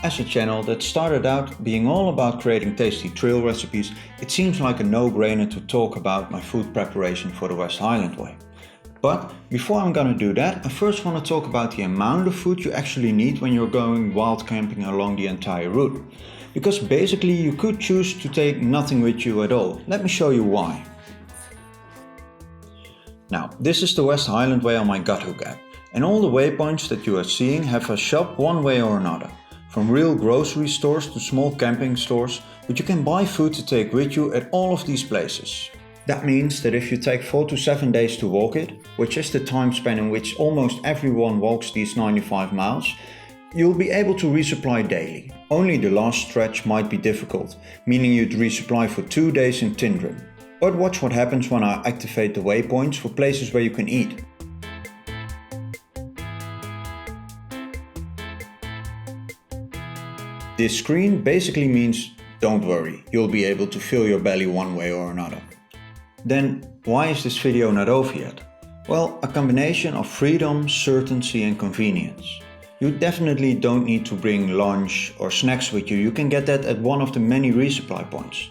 As a channel that started out being all about creating tasty trail recipes, it seems like a no-brainer to talk about my food preparation for the West Highland Way. But before I'm gonna do that, I first want to talk about the amount of food you actually need when you're going wild camping along the entire route. Because basically you could choose to take nothing with you at all. Let me show you why. Now, this is the West Highland Way on my Guthook app, and all the waypoints that you are seeing have a shop one way or another. From real grocery stores to small camping stores, but you can buy food to take with you at all of these places. That means that if you take 4 to 7 days to walk it, which is the time span in which almost everyone walks these 95 miles, you'll be able to resupply daily. Only the last stretch might be difficult, meaning you'd resupply for 2 days in Tindrum. But watch what happens when I activate the waypoints for places where you can eat. This screen basically means don't worry, you'll be able to fill your belly one way or another. Then why is this video not over yet? Well, a combination of freedom, certainty and convenience. You definitely don't need to bring lunch or snacks with you, you can get that at one of the many resupply points.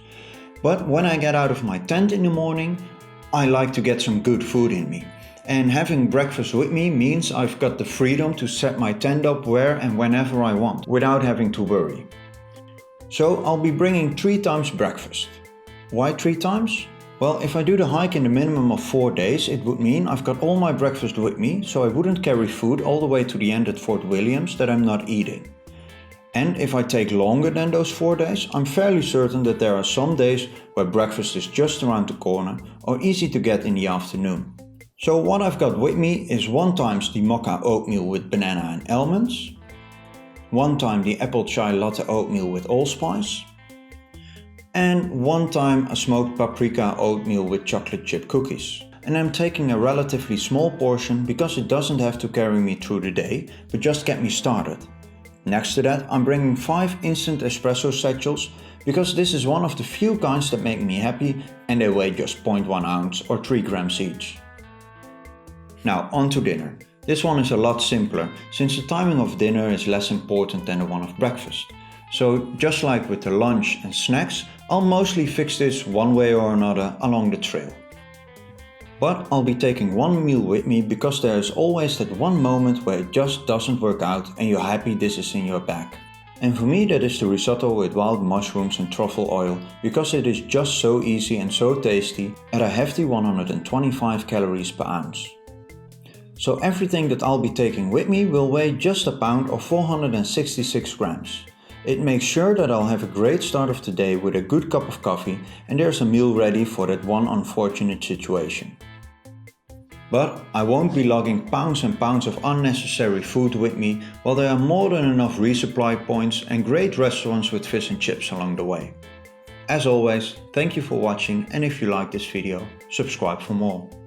But when I get out of my tent in the morning, I like to get some good food in me. And having breakfast with me means I've got the freedom to set my tent up where and whenever I want, without having to worry. So I'll be bringing 3 times breakfast. Why 3 times? Well, if I do the hike in the minimum of 4 days, it would mean I've got all my breakfast with me, so I wouldn't carry food all the way to the end at Fort Williams that I'm not eating. And if I take longer than those 4 days, I'm fairly certain that there are some days where breakfast is just around the corner or easy to get in the afternoon. So what I've got with me is 1 time the Mocha oatmeal with banana and almonds, 1 time the apple chai latte oatmeal with allspice, and 1 time a smoked paprika oatmeal with chocolate chip cookies. And I'm taking a relatively small portion because it doesn't have to carry me through the day, but just get me started. Next to that, I'm bringing 5 instant espresso satchels because this is one of the few kinds that make me happy and they weigh just 0.1 ounce or 3 grams each. Now on to dinner. This one is a lot simpler since the timing of dinner is less important than the one of breakfast. So just like with the lunch and snacks, I'll mostly fix this one way or another along the trail. But I'll be taking 1 meal with me because there is always that one moment where it just doesn't work out and you're happy this is in your bag. And for me that is the risotto with wild mushrooms and truffle oil because it is just so easy and so tasty at a hefty 125 calories per ounce. So everything that I'll be taking with me will weigh just a pound or 466 grams. It makes sure that I'll have a great start of the day with a good cup of coffee and there's a meal ready for that one unfortunate situation. But I won't be lugging pounds and pounds of unnecessary food with me while there are more than enough resupply points and great restaurants with fish and chips along the way. As always, thank you for watching and if you like this video, subscribe for more.